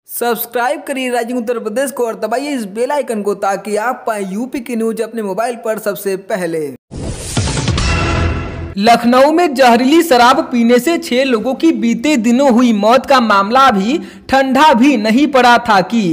Subscribe करिए rising Uttar Pradesh को और दबाइए इस बेल आइकन को ताकि आप पाएं यूपी की न्यूज अपने मोबाइल पर सबसे पहले। लखनऊ में जहरीली शराब पीने से 6 लोगों की बीते दिनों हुई मौत का मामला अभी ठंडा भी नहीं पड़ा था कि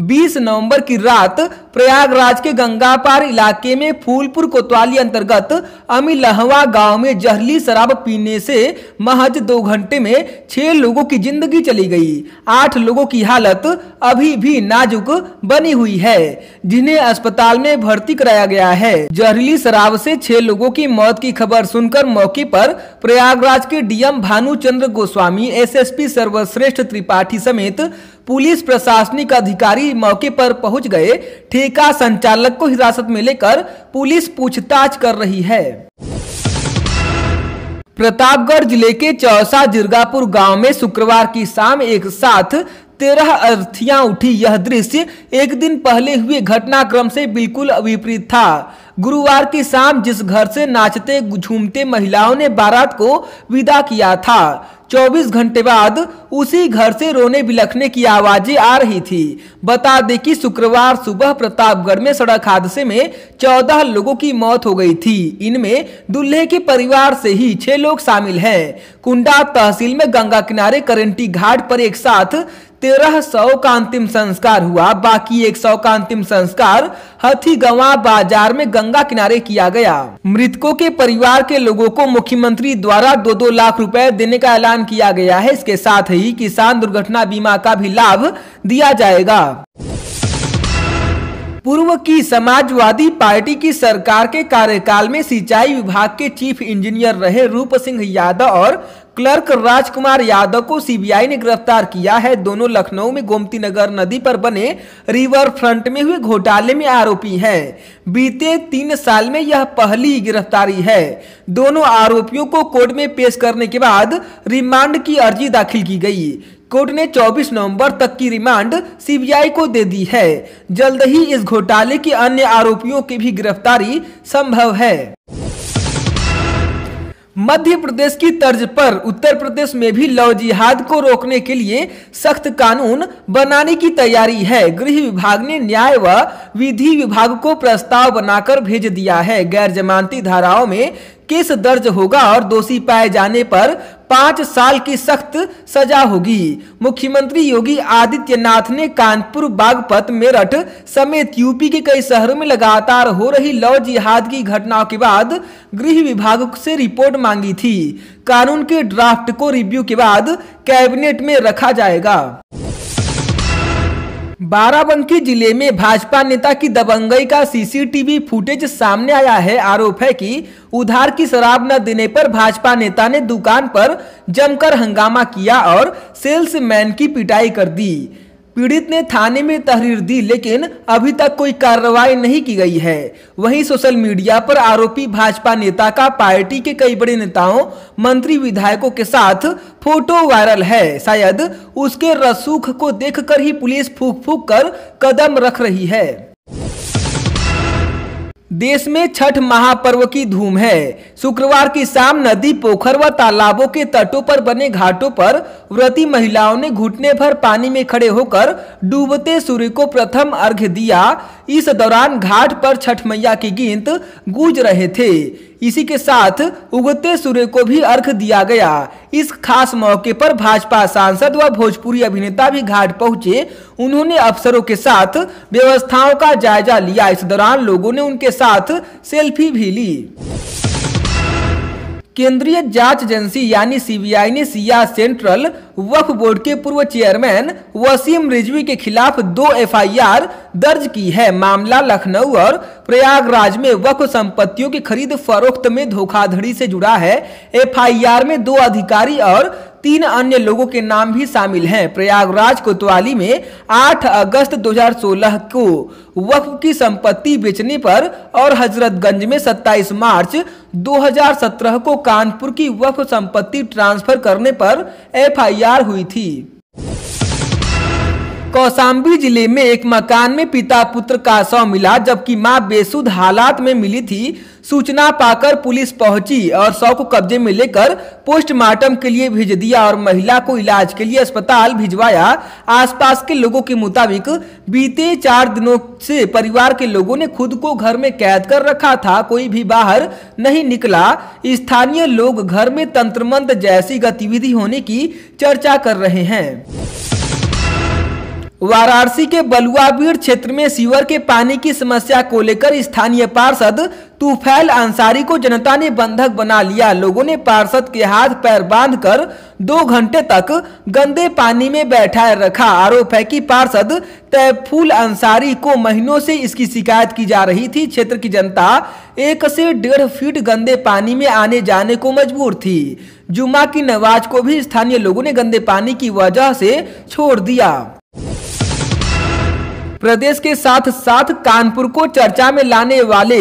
20 नवंबर की रात प्रयागराज के गंगा पार इलाके में फूलपुर कोतवाली अंतर्गत अमीलहवा गांव में जहरीली शराब पीने से महज 2 घंटे में 6 लोगों की जिंदगी चली गई। 8 लोगों की हालत अभी भी नाजुक बनी हुई है, जिन्हें अस्पताल में भर्ती कराया गया है। जहरीली शराब से 6 लोगों की मौत की खबर सुनकर मौके पर प्रयागराज के डीएम भानुचंद्र गोस्वामी, एसएसपी सर्वश्रेष्ठ त्रिपाठी समेत पुलिस प्रशासनिक अधिकारी मौके पर पहुंच गए। ठेका संचालक को हिरासत में लेकर पुलिस पूछताछ कर रही है। प्रतापगढ़ जिले के चौसा जिरगापुर गांव में शुक्रवार की शाम एक साथ 13 अर्थियां उठी। यह दृश्य एक दिन पहले हुए घटनाक्रम से बिल्कुल विपरीत था। गुरुवार की शाम जिस घर से नाचते झूमते महिलाओं ने बारात को विदा किया था, 24 घंटे बाद उसी घर से रोने बिलखने की आवाजें आ रही थी। बता दें कि शुक्रवार सुबह प्रतापगढ़ में सड़क हादसे में 14 लोगों की मौत हो गई थी। इनमें दूल्हे के परिवार से ही 6 लोग शामिल हैं। कुंडा तहसील में गंगा किनारे करेंटी घाट पर एक साथ 1300 का अंतिम संस्कार हुआ। बाकी 100 का अंतिम संस्कार हथीगवा बाजार में गंगा किनारे किया गया। मृतकों के परिवार के लोगों को मुख्यमंत्री द्वारा 2-2 लाख रुपए देने का ऐलान किया गया है। इसके साथ ही किसान दुर्घटना बीमा का भी लाभ दिया जाएगा। पूर्व की समाजवादी पार्टी की सरकार के कार्यकाल में सिंचाई विभाग के चीफ इंजीनियर रहे रूप सिंह यादव और क्लर्क राजकुमार यादव को सीबीआई ने गिरफ्तार किया है। दोनों लखनऊ में गोमती नगर नदी पर बने रिवर फ्रंट में हुए घोटाले में आरोपी हैं। बीते 3 साल में यह पहली गिरफ्तारी है। दोनों आरोपियों को कोर्ट में पेश करने के बाद रिमांड की अर्जी दाखिल की गई। कोर्ट ने 24 नवंबर तक की रिमांड सीबीआई को दे दी है। जल्द ही इस घोटाले के अन्य आरोपियों की भी गिरफ्तारी संभव है। मध्य प्रदेश की तर्ज पर उत्तर प्रदेश में भी लव जिहाद को रोकने के लिए सख्त कानून बनाने की तैयारी है। गृह विभाग ने न्याय व विधि विभाग को प्रस्ताव बनाकर भेज दिया है। गैर जमानती धाराओं में केस दर्ज होगा और दोषी पाए जाने पर 5 साल की सख्त सजा होगी। मुख्यमंत्री योगी आदित्यनाथ ने कानपुर, बागपत, मेरठ समेत यूपी के कई शहरों में लगातार हो रही लव जिहाद की घटनाओं के बाद गृह विभाग से रिपोर्ट मांगी थी। कानून के ड्राफ्ट को रिव्यू के बाद कैबिनेट में रखा जाएगा। बाराबंकी जिले में भाजपा नेता की दबंगई का सीसीटीवी फुटेज सामने आया है। आरोप है कि उधार की शराब न देने पर भाजपा नेता ने दुकान पर जमकर हंगामा किया और सेल्समैन की पिटाई कर दी। पीड़ित ने थाने में तहरीर दी, लेकिन अभी तक कोई कार्रवाई नहीं की गई है। वहीं सोशल मीडिया पर आरोपी भाजपा नेता का पार्टी के कई बड़े नेताओं, मंत्री, विधायकों के साथ फोटो वायरल है। शायद उसके रसूख को देखकर ही पुलिस फूंक फूंक कर कदम रख रही है। देश में छठ महापर्व की धूम है। शुक्रवार की शाम नदी, पोखर व तालाबों के तटों पर बने घाटों पर व्रती महिलाओं ने घुटने भर पानी में खड़े होकर डूबते सूर्य को प्रथम अर्घ्य दिया। इस दौरान घाट पर छठ मैया के गीत गूंज रहे थे। इसी के साथ उगते सूर्य को भी अर्घ दिया गया। इस खास मौके पर भाजपा सांसद व भोजपुरी अभिनेता भी घाट पहुंचे। उन्होंने अफसरों के साथ व्यवस्थाओं का जायजा लिया। इस दौरान लोगों ने उनके साथ सेल्फी भी ली। केंद्रीय जांच एजेंसी यानी सीबीआई ने सिया सेंट्रल वक्फ बोर्ड के पूर्व चेयरमैन वसीम रिजवी के खिलाफ 2 एफआईआर दर्ज की है। मामला लखनऊ और प्रयागराज में वक्फ संपत्तियों की खरीद फरोख्त में धोखाधड़ी से जुड़ा है। एफआईआर में 2 अधिकारी और 3 अन्य लोगों के नाम भी शामिल हैं। प्रयागराज कोतवाली में 8 अगस्त 2016 को वक्फ की संपत्ति बेचने पर और हजरतगंज में 27 मार्च 2017 को कानपुर की वक्फ संपत्ति ट्रांसफर करने पर एफआईआर हुई थी। कौशाम्बी जिले में एक मकान में पिता पुत्र का शव मिला, जबकि मां बेसुध हालात में मिली थी। सूचना पाकर पुलिस पहुंची और शव को कब्जे में लेकर पोस्टमार्टम के लिए भेज दिया और महिला को इलाज के लिए अस्पताल भिजवाया। आसपास के लोगों के मुताबिक बीते 4 दिनों से परिवार के लोगों ने खुद को घर में कैद कर रखा था, कोई भी बाहर नहीं निकला। स्थानीय लोग घर में तंत्र मंत्र जैसी गतिविधि होने की चर्चा कर रहे हैं। वाराणसी के बलुआबीड़ क्षेत्र में सीवर के पानी की समस्या को लेकर स्थानीय पार्षद तूफैल अंसारी को जनता ने बंधक बना लिया। लोगों ने पार्षद के हाथ पैर बांधकर 2 घंटे तक गंदे पानी में बैठाए रखा। आरोप है कि पार्षद तैफूल अंसारी को महीनों से इसकी शिकायत की जा रही थी। क्षेत्र की जनता 1 से 1.5 फीट गंदे पानी में आने जाने को मजबूर थी। जुम्मा की नमाज को भी स्थानीय लोगों ने गंदे पानी की वजह से छोड़ दिया। प्रदेश के साथ साथ कानपुर को चर्चा में लाने वाले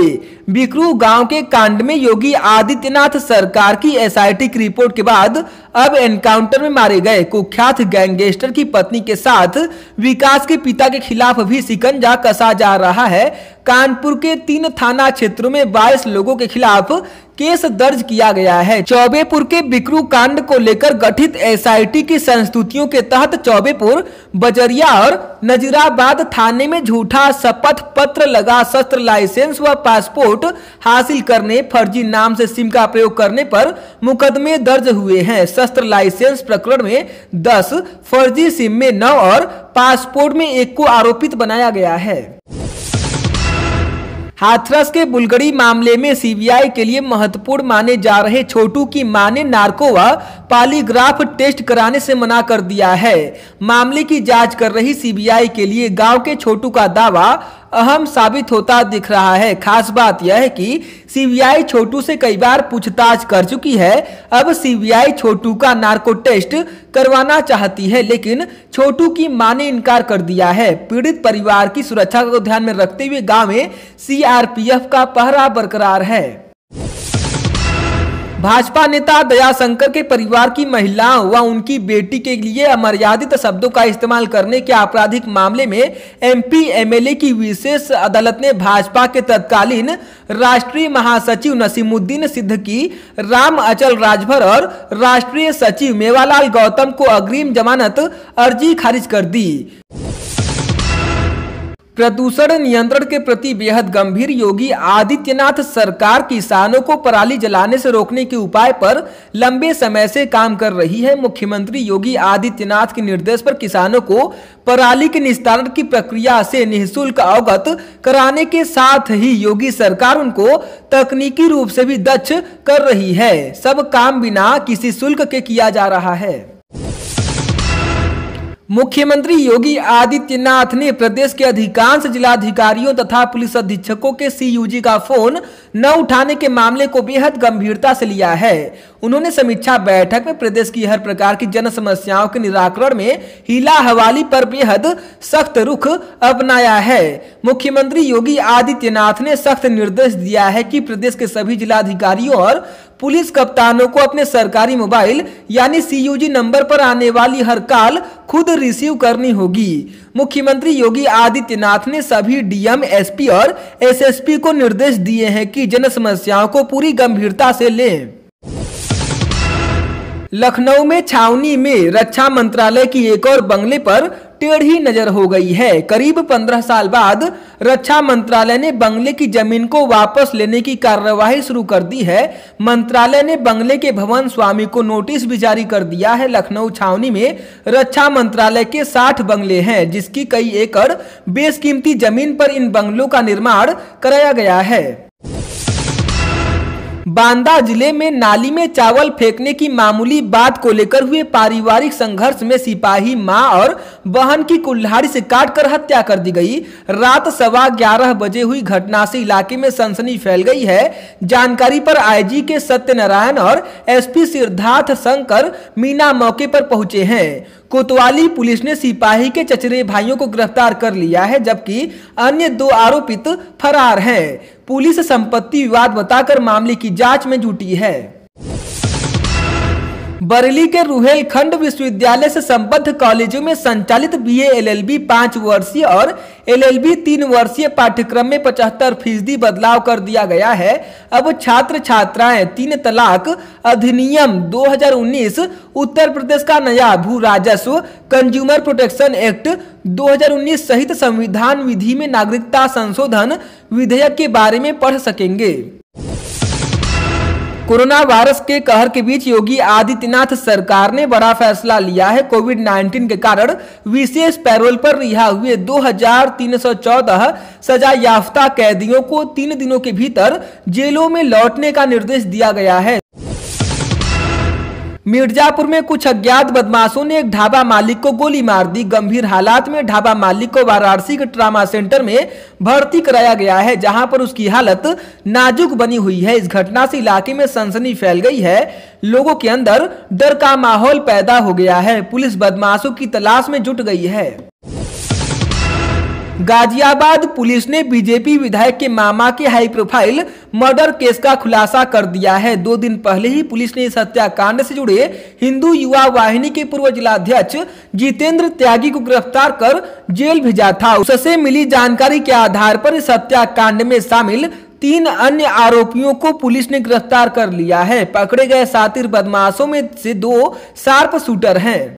बिकरू गांव के कांड में योगी आदित्यनाथ सरकार की एसआईटी की रिपोर्ट के बाद अब एनकाउंटर में मारे गए कुख्यात गैंगस्टर की पत्नी के साथ विकास के पिता के खिलाफ भी शिकंजा कसा जा रहा है। कानपुर के 3 थाना क्षेत्रों में 22 लोगों के खिलाफ केस दर्ज किया गया है। चौबेपुर के बिकरू कांड को लेकर गठित एसआईटी की संस्तुतियों के तहत चौबेपुर, बजरिया और नजीराबाद थाने में झूठा शपथ पत्र लगा शस्त्र लाइसेंस व पासपोर्ट हासिल करने, फर्जी नाम से सिम का प्रयोग करने पर मुकदमे दर्ज हुए हैं। शस्त्र लाइसेंस प्रकरण में 10, फर्जी सिम में 9 और पासपोर्ट में 1 को आरोपित बनाया गया है। हाथरस के बुलगड़ी मामले में सीबीआई के लिए महत्वपूर्ण माने जा रहे छोटू की मां ने नार्को व पॉलीग्राफ टेस्ट कराने से मना कर दिया है। मामले की जांच कर रही सीबीआई के लिए गांव के छोटू का दावा अहम साबित होता दिख रहा है। खास बात यह है कि सीबीआई छोटू से कई बार पूछताछ कर चुकी है। अब सीबीआई छोटू का नार्को टेस्ट करवाना चाहती है, लेकिन छोटू की मां ने इनकार कर दिया है। पीड़ित परिवार की सुरक्षा को ध्यान में रखते हुए गांव में सीआरपीएफ का पहरा बरकरार है। भाजपा नेता दयाशंकर के परिवार की महिलाओं व उनकी बेटी के लिए अमर्यादित शब्दों का इस्तेमाल करने के आपराधिक मामले में एमपी एमएलए की विशेष अदालत ने भाजपा के तत्कालीन राष्ट्रीय महासचिव नसीमुद्दीन सिद्दीकी, राम अचल राजभर और राष्ट्रीय सचिव मेवालाल गौतम को अग्रिम जमानत अर्जी खारिज कर दी। प्रदूषण नियंत्रण के प्रति बेहद गंभीर योगी आदित्यनाथ सरकार किसानों को पराली जलाने से रोकने के उपाय पर लंबे समय से काम कर रही है। मुख्यमंत्री योगी आदित्यनाथ के निर्देश पर किसानों को पराली के निस्तारण की प्रक्रिया से निःशुल्क अवगत कराने के साथ ही योगी सरकार उनको तकनीकी रूप से भी दक्ष कर रही है। सब काम बिना किसी शुल्क के किया जा रहा है। मुख्यमंत्री योगी आदित्यनाथ ने प्रदेश के अधिकांश जिलाधिकारियों तथा पुलिस अधीक्षकों के सीयूजी का फोन न उठाने के मामले को बेहद गंभीरता से लिया है। उन्होंने समीक्षा बैठक में प्रदेश की हर प्रकार की जन समस्याओं के निराकरण में हीला हवाली पर बेहद सख्त रुख अपनाया है। मुख्यमंत्री योगी आदित्यनाथ ने सख्त निर्देश दिया है कि प्रदेश के सभी जिलाधिकारियों और पुलिस कप्तानों को अपने सरकारी मोबाइल यानी सीयूजी नंबर पर आने वाली हर कॉल खुद रिसीव करनी होगी। मुख्यमंत्री योगी आदित्यनाथ ने सभी डीएम, एसपी और एसएसपी को निर्देश दिए हैं कि जन समस्याओं को पूरी गंभीरता से लें। लखनऊ में छावनी में रक्षा मंत्रालय की एक और बंगले पर टेढ़ी नजर हो गई है। करीब 15 साल बाद रक्षा मंत्रालय ने बंगले की जमीन को वापस लेने की कार्यवाही शुरू कर दी है। मंत्रालय ने बंगले के भवन स्वामी को नोटिस भी जारी कर दिया है। लखनऊ छावनी में रक्षा मंत्रालय के 60 बंगले हैं, जिसकी कई एकड़ बेशकीमती जमीन पर इन बंगलों का निर्माण कराया गया है। बांदा जिले में नाली में चावल फेंकने की मामूली बात को लेकर हुए पारिवारिक संघर्ष में सिपाही मां और बहन की कुल्हाड़ी से काटकर हत्या कर दी गई। रात 11:15 बजे हुई घटना से इलाके में सनसनी फैल गई है। जानकारी पर आईजी के सत्यनारायण और एसपी सिद्धार्थ शंकर मीना मौके पर पहुंचे हैं। कोतवाली पुलिस ने सिपाही के चचेरे भाइयों को गिरफ्तार कर लिया है, जबकि अन्य 2 आरोपित फरार हैं। पुलिस संपत्ति विवाद बताकर मामले की जांच में जुटी है। बरेली के रुहेलखंड विश्वविद्यालय से संबद्ध कॉलेजों में संचालित बीए एलएलबी 5 वर्षीय और एलएलबी 3 वर्षीय पाठ्यक्रम में 75% बदलाव कर दिया गया है। अब छात्र छात्राएं 3 तलाक अधिनियम 2019, उत्तर प्रदेश का नया भू राजस्व, कंज्यूमर प्रोटेक्शन एक्ट 2019 सहित संविधान विधि में नागरिकता संशोधन विधेयक के बारे में पढ़ सकेंगे। कोरोना वायरस के कहर के बीच योगी आदित्यनाथ सरकार ने बड़ा फैसला लिया है। कोविड-19 के कारण विशेष पैरोल पर रिहा हुए 2314 सजा याफ्ता कैदियों को 3 दिनों के भीतर जेलों में लौटने का निर्देश दिया गया है। मिर्जापुर में कुछ अज्ञात बदमाशों ने एक ढाबा मालिक को गोली मार दी। गंभीर हालात में ढाबा मालिक को वाराणसी के ट्रामा सेंटर में भर्ती कराया गया है, जहां पर उसकी हालत नाजुक बनी हुई है। इस घटना से इलाके में सनसनी फैल गई है। लोगों के अंदर डर का माहौल पैदा हो गया है। पुलिस बदमाशों की तलाश में जुट गई है। गाजियाबाद पुलिस ने बीजेपी विधायक के मामा के हाई प्रोफाइल मर्डर केस का खुलासा कर दिया है। 2 दिन पहले ही पुलिस ने इस हत्याकांड से जुड़े हिंदू युवा वाहिनी के पूर्व जिलाध्यक्ष जितेंद्र त्यागी को गिरफ्तार कर जेल भेजा था। उससे मिली जानकारी के आधार पर इस हत्याकांड में शामिल 3 अन्य आरोपियों को पुलिस ने गिरफ्तार कर लिया है। पकड़े गए शातिर बदमाशों में से 2 शार्प शूटर हैं।